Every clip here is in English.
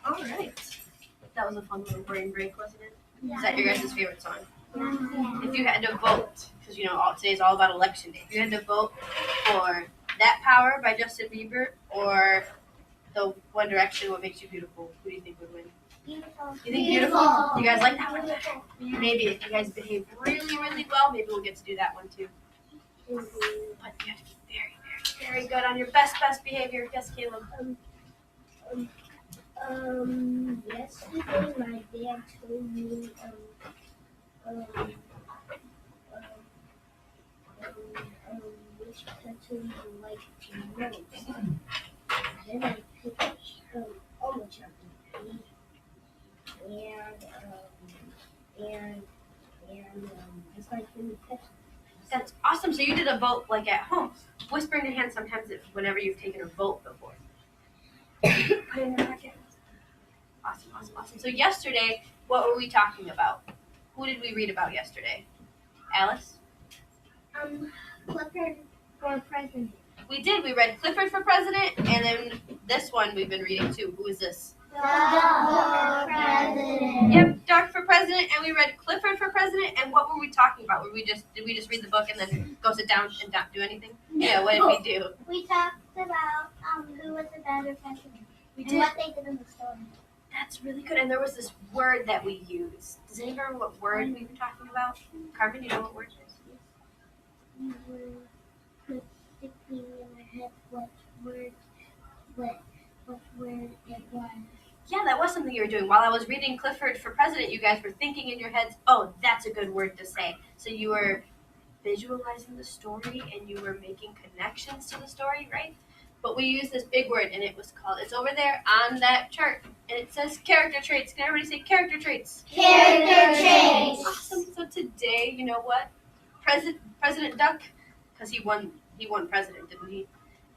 All right. That was a fun little brain break, wasn't it? Yeah. Is that your guys' favorite song? Yeah. If you had to vote, because today's all about election day. If you had to vote for That Power by Justin Bieber or the One Direction, What Makes You Beautiful, who do you think would win? Beautiful. You think Beautiful? You guys like that one better? Maybe if you guys behave really, really well, maybe we'll get to do that one too. But you have to be very, very, very good on your best behavior. Yes, Caleb. Yesterday my dad told me which cartoon you like the most. Then I picked Omo Chocolate. And it's like really catchy. That's awesome. So you did a vote like at home. Whisper in your hand sometimes whenever you've taken a vote before. Put it in your pocket. Awesome. So yesterday, what were we talking about? Who did we read about yesterday? Alice? Clifford for President. We did. We read Clifford for President, and then this one we've been reading too. Who is this? Duck for President. Yep, Duck for President, and we read Clifford for President. And what were we talking about? Did we just read the book and then go sit down and not do anything? Yeah. What did we do? We talked about who was the better president and what they did in the story. That's really good. And there was this word that we used. Does anyone remember what word we were talking about? Carmen, you know what word it is? You were thinking in my head what word it was. Yeah, that was something you were doing. While I was reading Clifford for President, you guys were thinking in your heads, oh, that's a good word to say. So you were visualizing the story and you were making connections to the story, right? But we used this big word and it's over there on that chart. And it says character traits. Can everybody say character traits? Character traits. Awesome. So today, you know what? President Duck, because he won president, didn't he?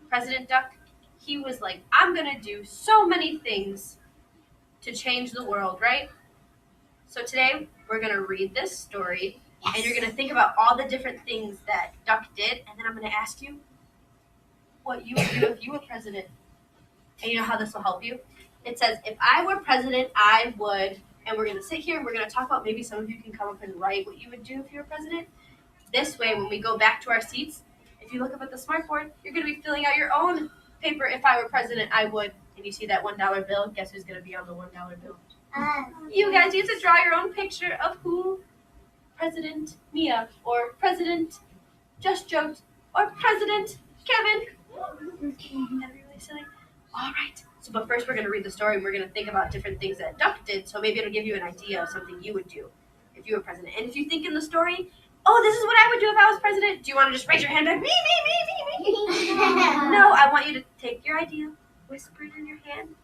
President Duck, he was like, I'm going to do so many things to change the world, right? So today, we're going to read this story, and you're going to think about all the different things that Duck did, and then I'm going to ask you what you would do if you were president. And you know how this will help you? It says, if I were president, I would, and we're going to sit here and we're going to talk about, maybe some of you can come up and write what you would do if you were president. This way, when we go back to our seats, if you look up at the smartboard, you're going to be filling out your own paper. If I were president, I would. And you see that $1 bill? Guess who's going to be on the $1 bill? You guys, you have to draw your own picture of who President Mia or President Just Joked or President Kevin. That'd be really silly. All right. So, but first we're going to read the story and we're going to think about different things that Duck did. So maybe it'll give you an idea of something you would do if you were president. And if you think in the story, oh, this is what I would do if I was president, do you want to just raise your hand like, me? No, I want you to take your idea, whisper it in your hand,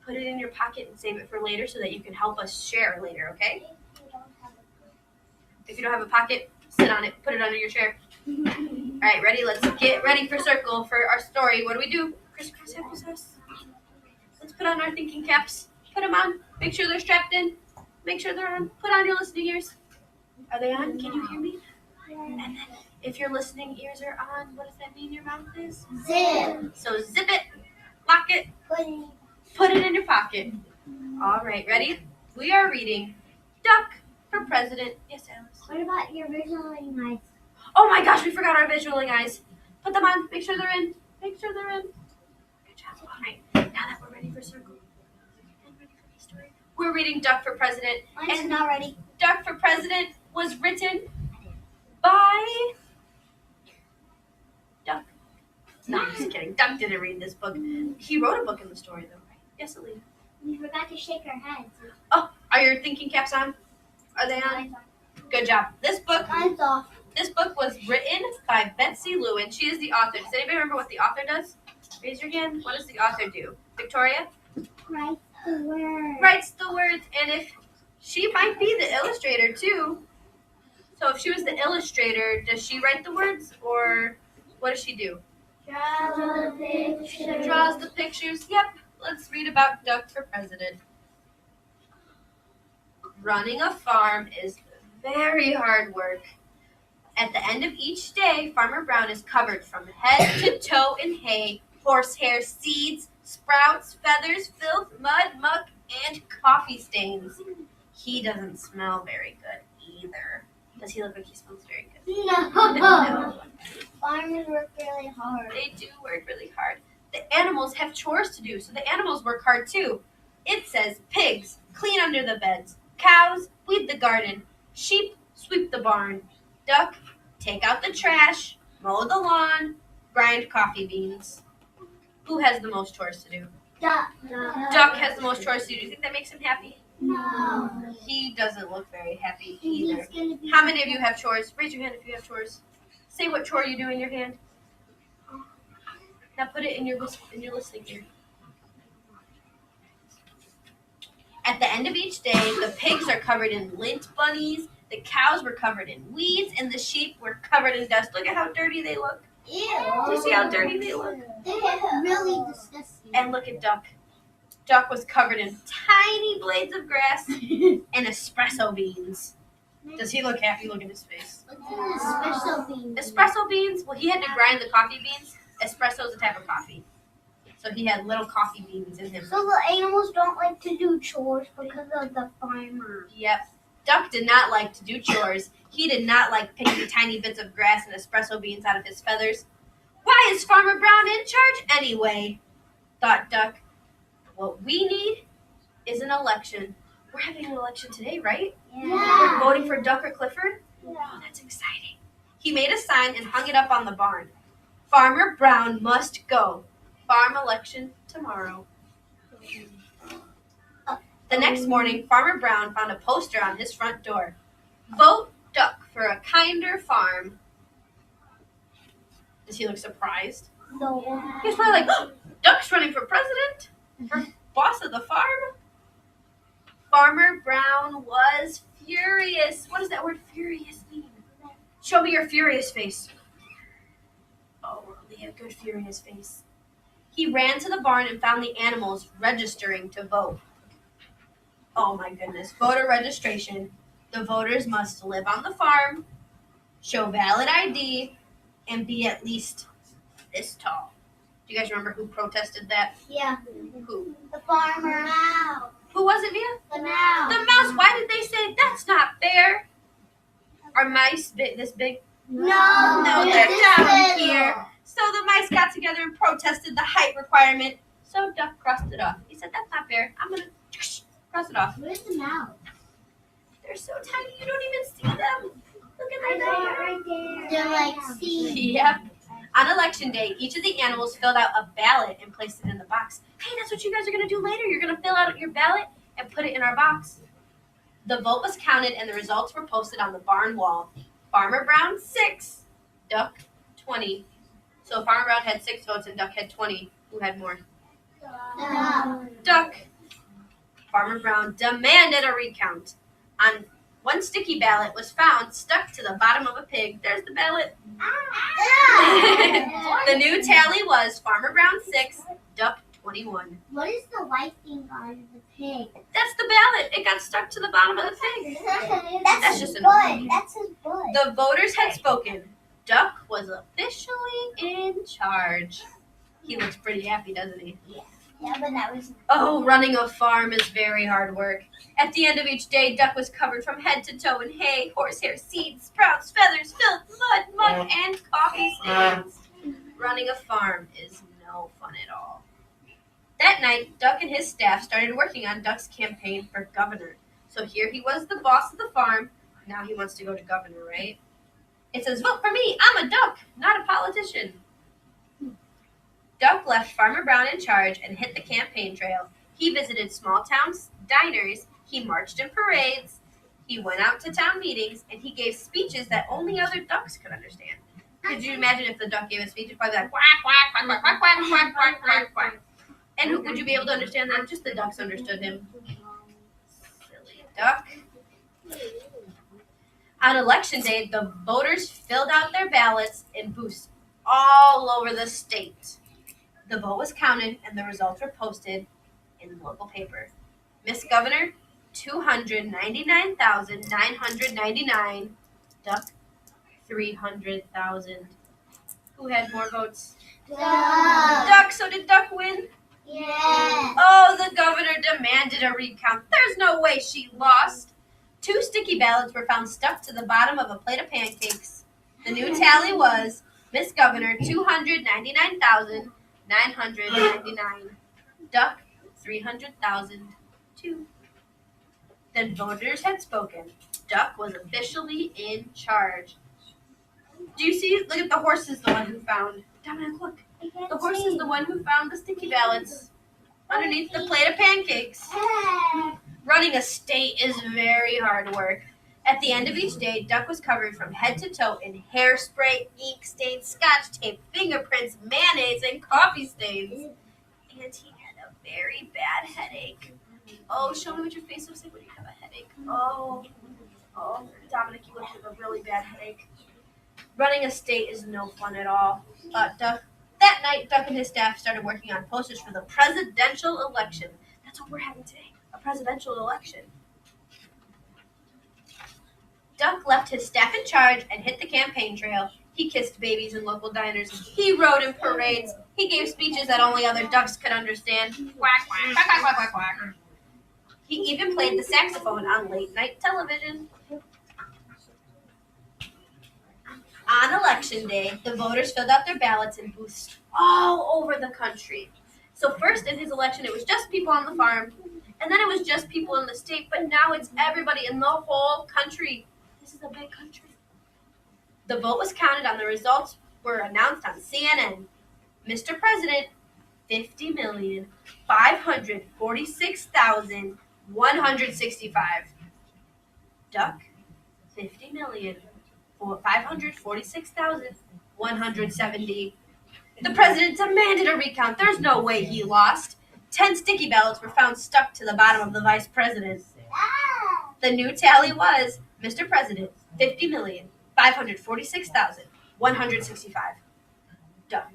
put it in your pocket and save it for later so that you can help us share later, okay? If you don't have a pocket, sit on it, put it under your chair. All right, ready? Let's get ready for circle for our story. What do? Crisscross, applesauce. Let's put on our thinking caps. Put them on. Make sure they're strapped in. Make sure they're on. Put on your listening ears. Are they on? Can you hear me? And then if your listening ears are on, what does that mean your mouth is? Zip. So zip it, lock it, put it in your pocket. All right, ready? We are reading Duck for President. Yes, Alice. What about your visualizing eyes? Oh my gosh, we forgot our visualing eyes. Put them on. Make sure they're in. Good job. All right. Now that we're ready for circle and ready for the story, we're reading Duck for President. Mine's not ready. Duck for President was written by Duck. No, I'm just kidding. Duck didn't read this book. He wrote a book in the story, though, right? Yes, Alina. We forgot to shake our heads. Oh, are your thinking caps on? Are they on? Good job. This book Mine's off. was written by Betsy Lewin. She is the author. Does anybody remember what the author does? Raise your hand. What does the author do? Victoria? Write the words. Writes the words. And if she might be the illustrator, too. So if she was the illustrator, does she write the words? Or what does she do? Draw the pictures. She draws the pictures. Yep. Let's read about Duck for President. Running a farm is very hard work. At the end of each day, Farmer Brown is covered from head to toe in hay, horsehair, seeds, sprouts, feathers, filth, mud, muck, and coffee stains. He doesn't smell very good either. Does he look like he smells very good? No. Farmers work really hard. They do work really hard. The animals have chores to do, so the animals work hard too. It says pigs, clean under the beds. Cows, weed the garden. Sheep, sweep the barn. Duck, take out the trash. Mow the lawn. Grind coffee beans. Who has the most chores to do? Duck. Duck has the most chores to do. Do you think that makes him happy? No. He doesn't look very happy He's either. gonna be. How many of you have chores? Raise your hand if you have chores. Say what chore you do in your hand. Now put it in your listening ear. At the end of each day, the pigs are covered in lint bunnies, the cows were covered in weeds, and the sheep were covered in dust. Look at how dirty they look. Ew. Do you see how dirty they look? They look really disgusting. And look at Duck. Duck was covered in tiny blades of grass and espresso beans. Does he look happy? Look at his face. What's an espresso bean? Espresso beans? Well, he had to grind the coffee beans. Espresso is a type of coffee. So he had little coffee beans in him. So the animals don't like to do chores because of the farmer. Yep. Duck did not like to do chores. He did not like picking tiny bits of grass and espresso beans out of his feathers. Why is Farmer Brown in charge anyway? Thought Duck. What we need is an election. We're having an election today, right? We're voting for Duck or Clifford? Oh, that's exciting. He made a sign and hung it up on the barn. Farmer Brown must go. Farm election tomorrow. The next morning, Farmer Brown found a poster on his front door. Vote Duck for a kinder farm. Does he look surprised? No. He's probably like, oh, Duck's running for president? For boss of the farm? Farmer Brown was furious. What does that word furious mean? Show me your furious face. Oh, only a good furious face. He ran to the barn and found the animals registering to vote. Oh my goodness. Voter registration. The voters must live on the farm, show valid ID, and be at least this tall. Do you guys remember who protested that? Yeah. Who? The farmer. Mouse. Who was it, Mia? The mouse. The mouse. Why did they say that's not fair? Are mice this big? No. No, they're they're down little. here. So the mice got together and protested the height requirement. So Duck crossed it off. He said, that's not fair. I'm going to cross it off. Where's the mouse? They're so tiny, you don't even see them. Look at their Right there. They're like seeds. Yep. On election day, each of the animals filled out a ballot and placed it in the box. Hey, that's what you guys are going to do later. You're going to fill out your ballot and put it in our box. The vote was counted and the results were posted on the barn wall. Farmer Brown, 6. Duck, 20. So Farmer Brown had 6 votes and Duck had 20. Who had more? Duck. Farmer Brown demanded a recount. On one sticky ballot was found stuck to the bottom of a pig. There's the ballot. The new tally was Farmer Brown 6, Duck 21. What is the white thing on the pig? That's the ballot. It got stuck to the bottom of the pig. That's That's his just butt. That's his butt. The voters had spoken. Duck was officially in charge. He looks pretty happy, doesn't he? Yeah, but that was. Oh, running a farm is very hard work. At the end of each day, Duck was covered from head to toe in hay, horsehair, seeds, sprouts, feathers, filth, mud, muck, and coffee stains. Running a farm is no fun at all. That night, Duck and his staff started working on Duck's campaign for governor. So here he was, the boss of the farm. Now he wants to go to governor, right? It says, vote for me. I'm a duck, not a politician. Duck left Farmer Brown in charge and hit the campaign trail. He visited small towns, diners, he marched in parades, he went out to town meetings, and he gave speeches that only other ducks could understand. Could you imagine if the duck gave a speech? It'd probably be like, quack, quack, quack, quack, quack, quack, quack, quack, quack. And would you be able to understand that? Just the ducks understood him. Silly duck. On election day, the voters filled out their ballots in booths all over the state. The vote was counted and the results were posted in the local paper. Miss Governor, 299,999. Duck, 300,000. Who had more votes? Duck. Duck. So did Duck win? Yeah. Oh, the governor demanded a recount. There's no way she lost. 2 sticky ballots were found stuck to the bottom of a plate of pancakes. The new tally was Miss Governor 299,999. Duck 300,002. Then voters had spoken. Duck was officially in charge. Do you see? Look at the horse is the one who found. Dominic, look. The horse is the one who found the sticky ballots underneath the plate of pancakes. Running a state is very hard work. At the end of each day, Duck was covered from head to toe in hairspray, ink stains, scotch tape, fingerprints, mayonnaise, and coffee stains. And he had a very bad headache. Oh, show me what your face looks like when you have a headache. Oh, Dominic, you look like a really bad headache. Running a state is no fun at all, thought Duck. That night, Duck and his staff started working on posters for the presidential election. That's what we're having today, a presidential election. Duck left his staff in charge and hit the campaign trail. He kissed babies in local diners. He rode in parades. He gave speeches that only other ducks could understand. Quack, quack, quack, quack, quack, quack, quack. He even played the saxophone on late-night television. On election day, the voters filled out their ballots in booths all over the country. So first in his election, it was just people on the farm, and then it was just people in the state, but now it's everybody in the whole country. This is a big country. The vote was counted and the results were announced on CNN. Mr. President, 50,546,165. Duck, 50,546,170. The president demanded a recount. There's no way he lost. 10 sticky ballots were found stuck to the bottom of the vice president. The new tally was, Mr. President, 50,546,165. Duck,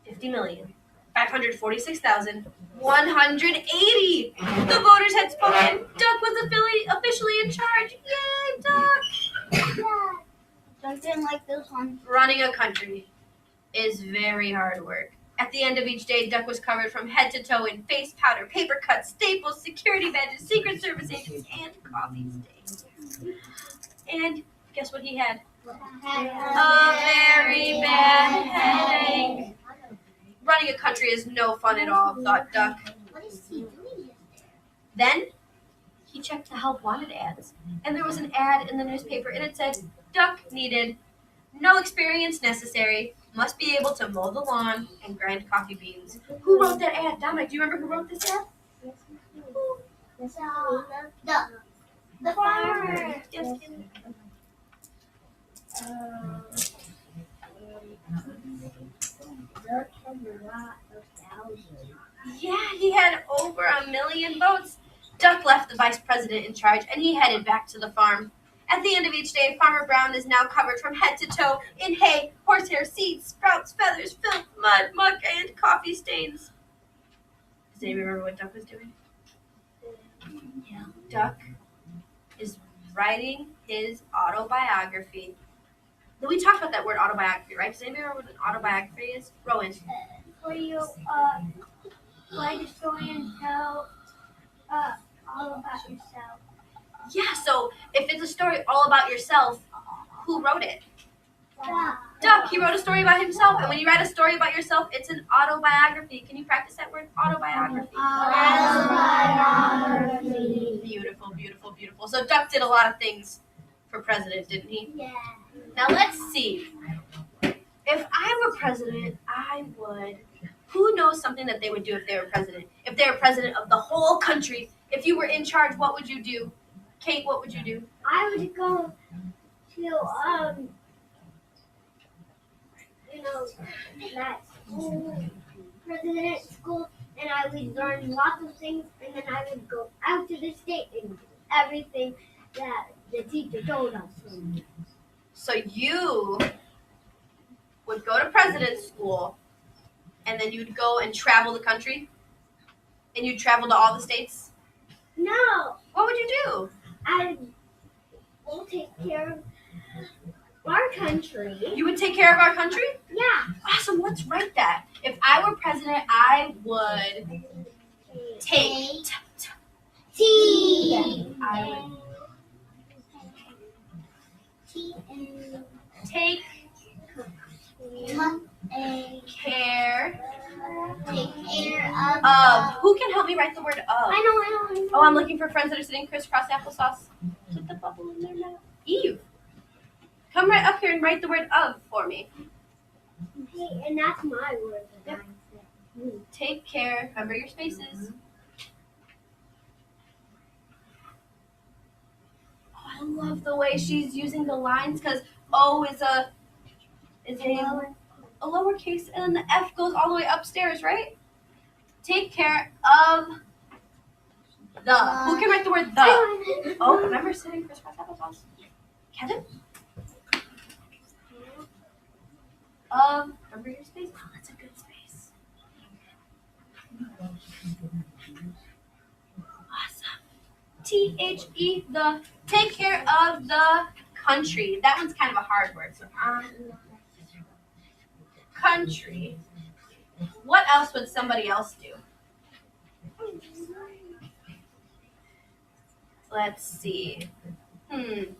50,546,180. The voters had spoken. Duck was officially in charge. Yay, Duck! Duck didn't like those ones. Running a country is very hard work. At the end of each day, Duck was covered from head to toe in face powder, paper cuts, staples, security badges, Secret Service agents, and coffee stains. And guess what he had? A very bad headache. Running a country is no fun at all, thought Duck. What is he doing? Then he checked the help wanted ads, and there was an ad in the newspaper, and it said, Duck needed, no experience necessary, must be able to mow the lawn and grind coffee beans. Who wrote that ad? Dominic, do you remember who wrote this ad? The farmer. Yes. Yeah, he had over 1 million votes. Duck left the vice president in charge, and he headed back to the farm. At the end of each day, Farmer Brown is now covered from head to toe in hay, horsehair, seeds, sprouts, feathers, filth, mud, muck, and coffee stains. Does anybody remember what Duck was doing? Yeah. Duck is writing his autobiography. We talked about that word autobiography, right? Does anybody remember what an autobiography is? Rowan. Where you write a story and tell all about yourself. Yeah, so if it's a story all about yourself, who wrote it? Duck. Duck, he wrote a story about himself. And when you write a story about yourself, it's an autobiography. Can you practice that word? Autobiography. Autobiography. Beautiful, beautiful, beautiful. So Duck did a lot of things for president, didn't he? Yeah. Now let's see. If I were president, I would. Who knows something that they would do if they were president? If they were president of the whole country, if you were in charge, what would you do? Kate, what would you do? I would go to that school, president school, and I would learn lots of things, and then I would go out to the state and do everything that the teacher told us. So you would go to president's school, and then you'd go and travel the country? And you'd travel to all the states? No, What would you do? I will take care of our country. You would take care of our country? Yeah. Awesome, let's write that. If I were president, I would take. T. I would take care of. Who can help me write the word of? I know. Oh, I'm looking for friends that are sitting crisscross applesauce. Put the bubble in their mouth. Eve, come right up here and write the word of for me. Hey, and that's my word. Yep. Take care. Cover your spaces. Oh, I love the way she's using the lines because O is a lowercase and then the F goes all the way upstairs, right? Take care of the. Who can write the word the? Oh, remember sitting crisscross applesauce? Kevin? Remember your space? Oh, that's a good space. Awesome. THE, the. Take care of the country. That one's kind of a hard word. So, country. What else would somebody else do? Let's see.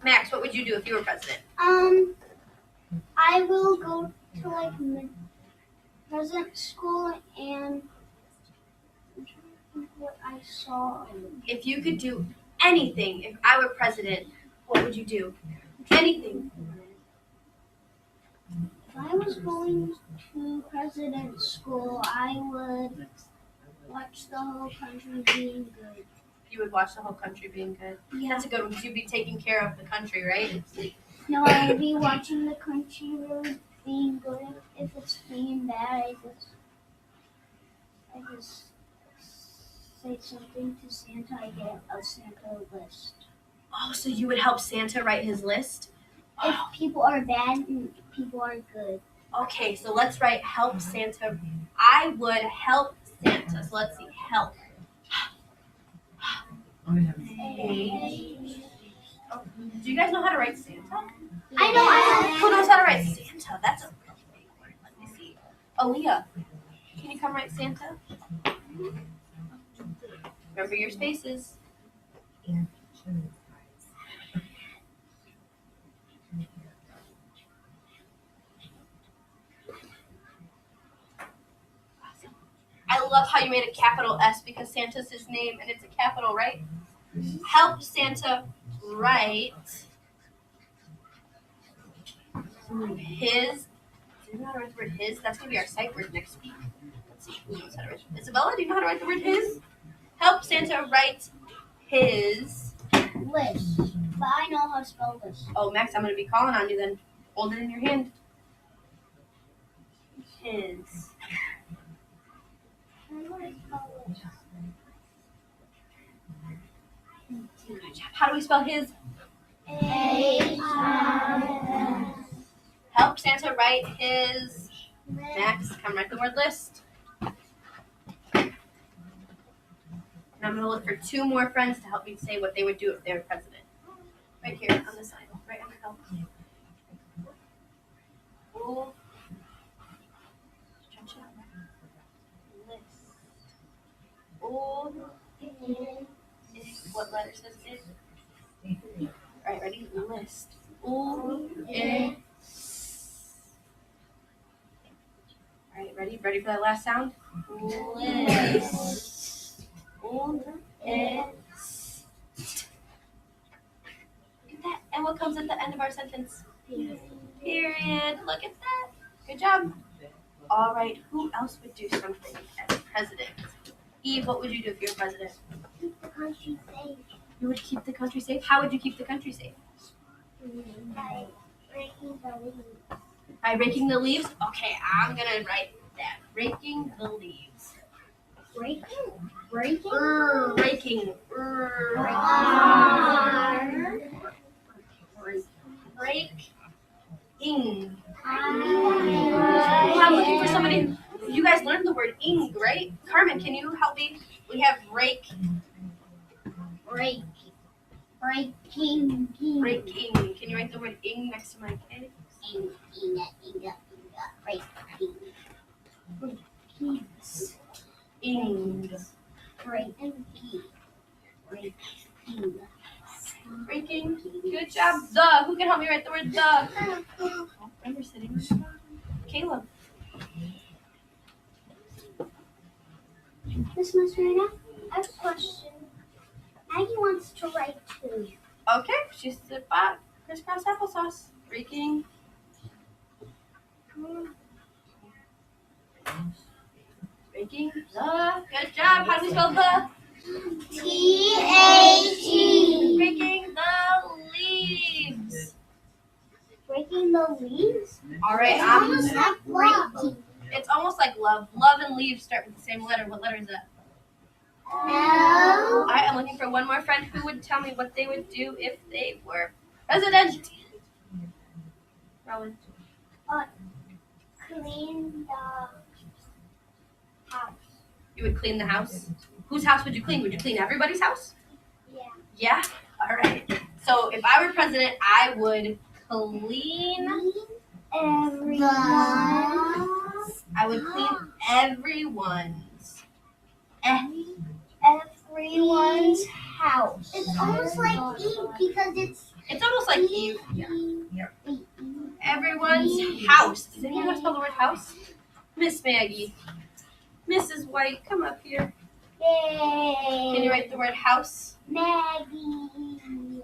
Max, what would you do if you were president? I will go to like president school and what I saw. If you could do anything, if I were president, what would you do? Anything. If I was going to president school, I would watch the whole country being good. You would watch the whole country being good. Yeah. That's a good one because you'd be taking care of the country, right? No, I would be watching the country really being good. If it's being bad, I just say something to Santa. I get a Santa list. Oh, so you would help Santa write his list? If people are bad and people are good. Okay, so let's write help Santa. I would help Santa. So let's see, help. Oh, do you guys know how to write Santa? I know. Who knows how to write Santa? That's a really big word. Let me see. Aaliyah, can you come write Santa? Remember your spaces. Awesome. I love how you made a capital S because Santa's his name and it's a capital, right? Help Santa write his. Do you know how to write the word his? That's going to be our sight word next week. Let's see who knows how to write. Isabella, do you know how to write the word his? Help Santa write his List. But I know how to spell this. Oh, Max, I'm going to be calling on you then. Hold it in your hand. His. Good job. How do we spell his? H-I-S. Help Santa write his. Max, come write the word list. And I'm going to look for two more friends to help me say what they would do if they were president. Right here on the side. Right on the help. Oh. Stretch it out. List. Oh. What letter says it? Alright, ready? List. Oh. Alright, ready? Ready for that last sound? List. Look at that. And what comes at the end of our sentence? Period. Look at that. Good job. All right. Who else would do something as president? Eve, what would you do if you were president? Keep the country safe. You would keep the country safe? How would you keep the country safe? By breaking the leaves. By raking the leaves? Okay, I'm going to write that. Raking the leaves. Breaking? Raking. Breaking. Breaking. I'm looking for somebody. You guys learned the word ing, right? Carmen, can you help me? We have rake. Breaking. Breaking. Can you write the word ing next to my K? Breaking. Good job. The. Who can help me write the word the? Remember sitting. Caleb. Miss Masrina, I have a question. Maggie wants to write too. Okay. She's the bot. Crisscross applesauce. Breaking. Breaking the. Good job. How do we spell the? T-H-E. Breaking the leaves. Breaking the leaves? All right. It's almost like breaking. It's almost like love. Love and leaves start with the same letter. What letter is that? L. All right. I'm looking for one more friend who would tell me what they would do if they were president. Rowan. Clean the house. You would clean the house. Whose house would you clean? Would you clean everybody's house? Yeah. Yeah? All right. So if I were president, I would clean. Everyone. I would clean everyone's. Everyone's house. It's almost like Eve because It's almost like Eve. Everyone's house. Does anyone know how to spell the word house? Miss Maggie. Mrs. White, come up here. Yay. Can you write the word house? Maggie.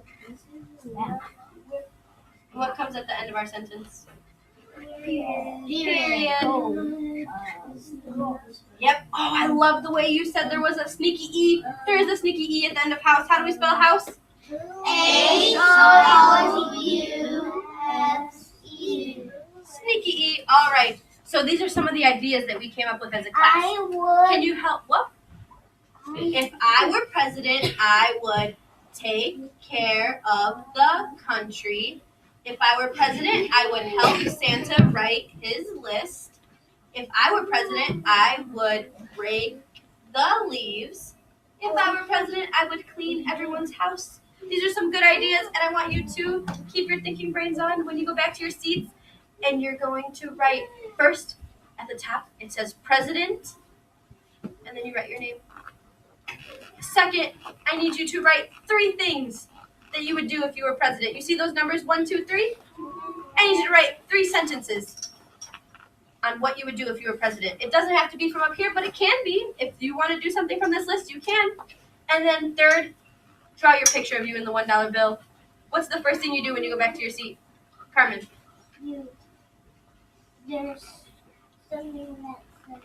What comes at the end of our sentence? Period. Yep. Oh, I love the way you said there was a sneaky E. There is a sneaky E at the end of house. How do we spell house? H-O-U-S-E. Sneaky E. All right. So these are some of the ideas that we came up with as a class. I would. Can you help? What? If I were president, I would take care of the country. If I were president, I would help Santa write his list. If I were president, I would break the leaves. If I were president, I would clean everyone's house. These are some good ideas, and I want you to keep your thinking brains on when you go back to your seats. And you're going to write first at the top, it says president, and then you write your name. Second, I need you to write 3 things that you would do if you were president. You see those numbers 1, 2, 3? I need you to write 3 sentences on what you would do if you were president. It doesn't have to be from up here, but it can be. If you want to do something from this list, you can. And then third, draw your picture of you in the $1 bill. What's the first thing you do when you go back to your seat? Carmen. There's something that says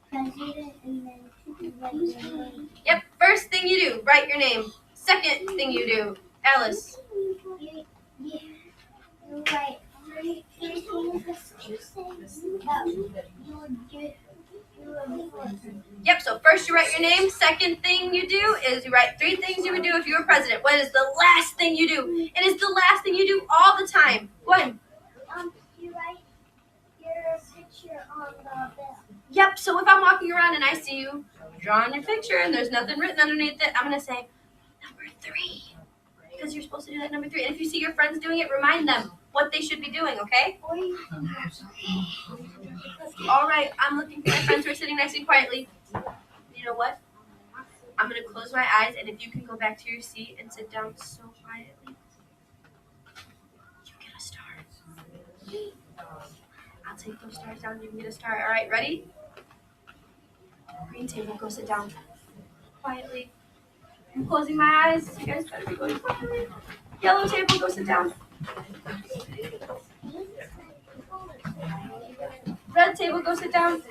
president and then Yep, first thing you do, write your name. Second thing you do, Alice. You write 3 things that you would do. Yep, so first you write your name. Second thing you do is you write 3 things you would do if you were president. What is the last thing you do? It is the last thing you do all the time. Go ahead. You write your picture on the bill. Yep, so if I'm walking around and I see you drawing your picture and there's nothing written underneath it, I'm going to say, number 3. Because you're supposed to do that number 3. And if you see your friends doing it, remind them what they should be doing, okay? All right, I'm looking for my friends who are sitting next to me quietly. You know what? I'm going to close my eyes, and if you can go back to your seat and sit down so quietly, you get a star. I'll take those stars down, you can get a star. All right, ready? Green table, go sit down. Quietly. I'm closing my eyes. You guys better be going quietly. Yellow table, go sit down. Red table, go sit down.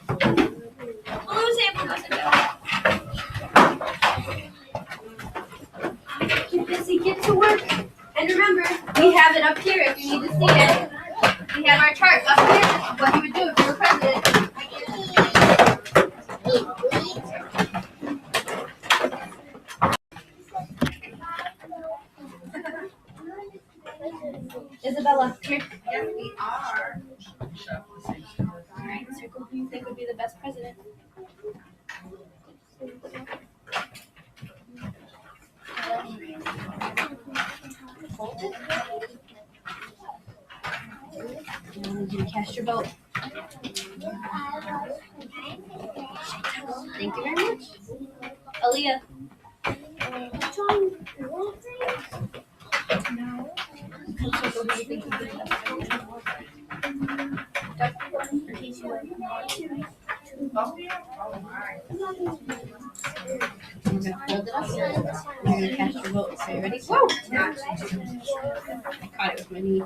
Blue table, go sit down. Keep busy, get to work. And remember, we have it up here if you need to see it. We have our chart up here of what you would do if you were president. Isabella, come here. Yes, we are. All right, circle who you think would be the best president. Hold it. you to cast your vote. Thank you very much. Aaliyah. We're gonna hold it up. You're gonna cast your vote. So you ready? Whoa! I caught it with my knee.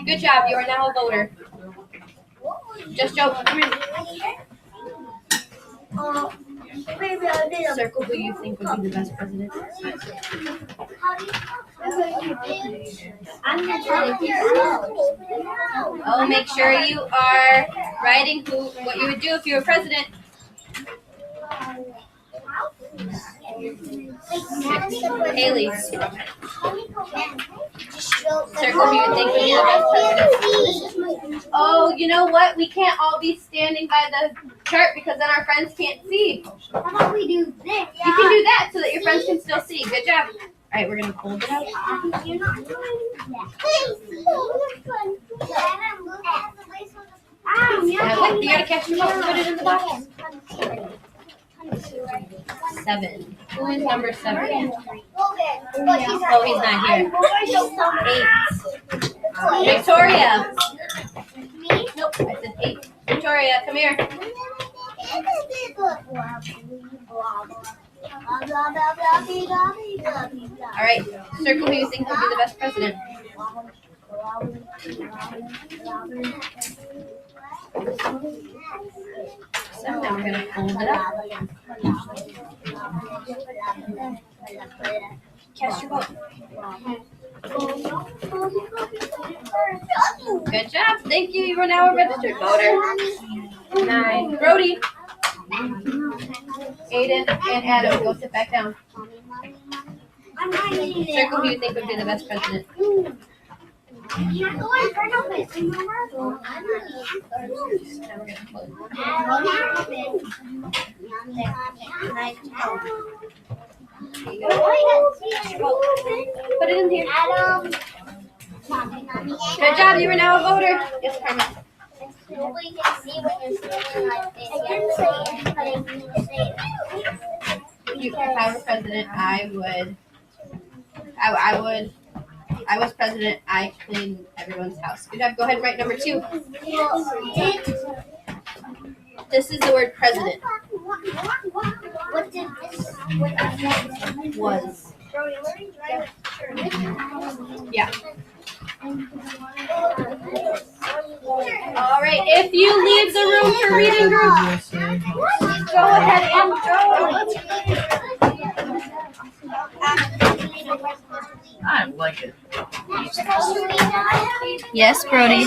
Good job. You are now a voter. Just joke. Come here. Circle who you think would be the best president. Oh, make sure you are writing what you would do if you were president. Haley. Circle who you think would be the best president. Oh, you know what? We can't all be standing by the chart because then our friends can't see. How about we do this? You can do that so that your friends can still see. Good job. All right, we're going to fold it out. You're not doing that. You got to catch your vote and put it in the box. 7. Who is number 7? Oh, he's not here. 8. Victoria. Nope, I said 8. Victoria, come here. All right, circle who you think would be the best president. So now we're going to fold it up. Cast your vote. Good job. Thank you. You are now a registered voter. 9. Brody. Aiden and Adam, go sit back down. Circle who you think would be the best president. Put it in here. Good job. You are now a voter. Yes, Carmen. Nobody can see what you're saying like this. If I were president, I was president, I clean everyone's house. Good job. Go ahead and write number 2. This is the word president. What did this? Was. Yeah. All right. If you leave the room for reading group, go ahead and go. I like it. Yes, Brody.